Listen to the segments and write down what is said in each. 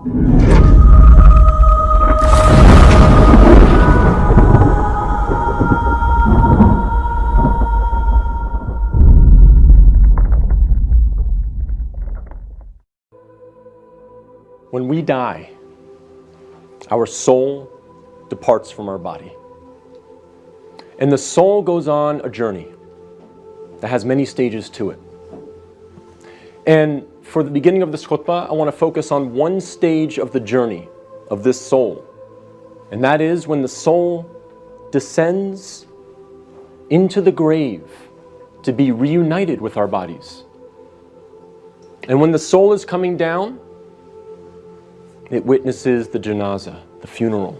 When we die, our soul departs from our body. And the soul goes on a journey that has many stages to it. And for the beginning of this khutbah, I want to focus on one stage of the journey of this soul. And that is when the soul descends into the grave to be reunited with our bodies. And when the soul is coming down, it witnesses the janazah, the funeral.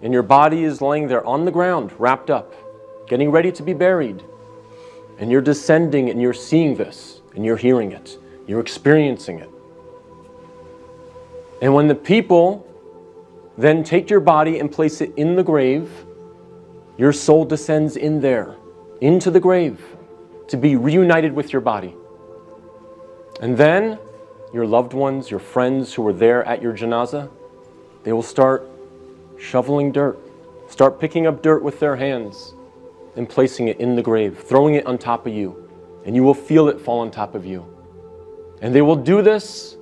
And your body is laying there on the ground, wrapped up, getting ready to be buried. And you're descending and you're seeing this, and you're hearing it, you're experiencing it. And when the people then take your body and place it in the grave, your soul descends in there, into the grave, to be reunited with your body. And then your loved ones, your friends who were there at your janazah, they will start shoveling dirt, start picking up dirt with their hands and placing it in the grave, throwing it on top of you, and you will feel it fall on top of you. And they will do this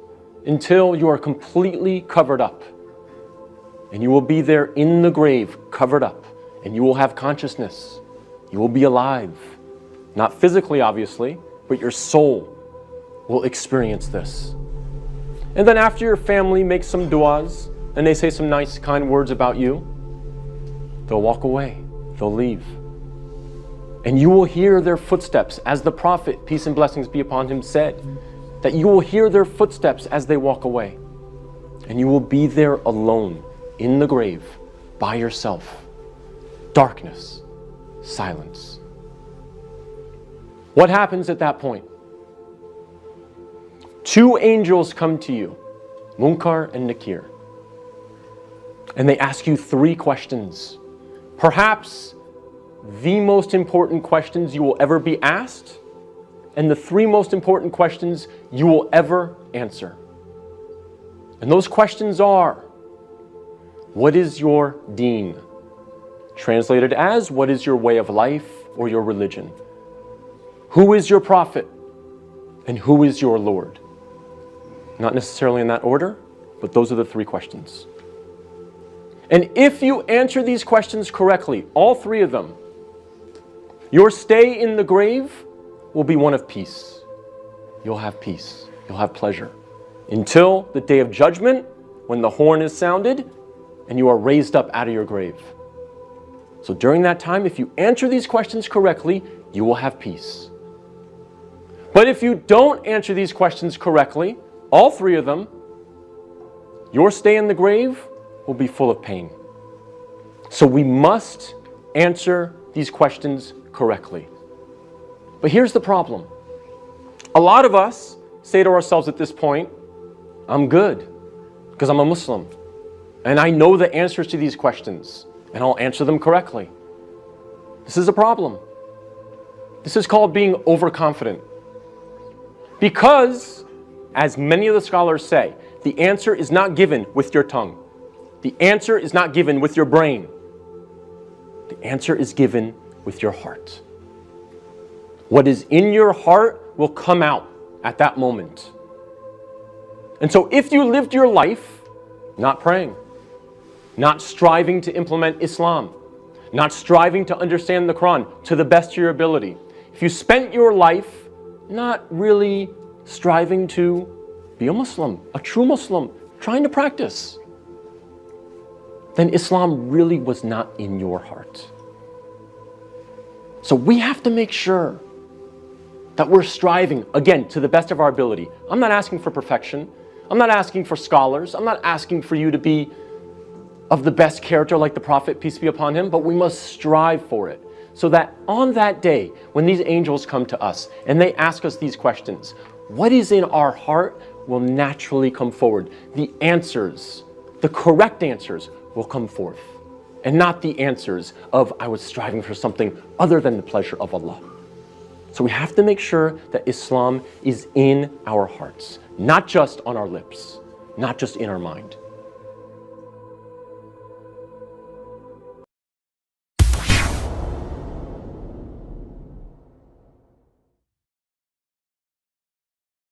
until you are completely covered up. And you will be there in the grave, covered up, and you will have consciousness. You will be alive. Not physically, obviously, but your soul will experience this. And then after your family makes some du'as, and they say some nice, kind words about you, they'll walk away, they'll leave. And you will hear their footsteps, as the Prophet, peace and blessings be upon him, said, that you will hear their footsteps as they walk away. And you will be there alone, in the grave, by yourself. Darkness, silence. What happens at that point? Two angels come to you, Munkar and Nakir. And they ask you three questions. Perhaps the most important questions you will ever be asked, and the three most important questions you will ever answer. And those questions are, what is your deen? Translated as, what is your way of life or your religion? Who is your prophet? And who is your Lord? Not necessarily in that order, but those are the three questions. And if you answer these questions correctly, all three of them, your stay in the grave will be one of peace. You'll have peace. You'll have pleasure. Until the day of judgment, when the horn is sounded and you are raised up out of your grave. So during that time, if you answer these questions correctly, you will have peace. But if you don't answer these questions correctly, all three of them, your stay in the grave will be full of pain. So we must answer these questions correctly. But here's the problem. A lot of us say to ourselves at this point, I'm good because I'm a Muslim and I know the answers to these questions and I'll answer them correctly. This is a problem. This is called being overconfident. Because, as many of the scholars say, the answer is not given with your tongue. The answer is not given with your brain. The answer is given with your heart. What is in your heart will come out at that moment. And so if you lived your life not praying, not striving to implement Islam, not striving to understand the Quran to the best of your ability, if you spent your life not really striving to be a Muslim, a true Muslim, trying to practice, then Islam really was not in your heart. So we have to make sure that we're striving, again, to the best of our ability. I'm not asking for perfection. I'm not asking for scholars. I'm not asking for you to be of the best character like the Prophet, peace be upon him, but we must strive for it. So that on that day, when these angels come to us and they ask us these questions, what is in our heart will naturally come forward. The answers, the correct answers will come forth. And not the answers of, I was striving for something other than the pleasure of Allah. So we have to make sure that Islam is in our hearts, not just on our lips. not just in our mind.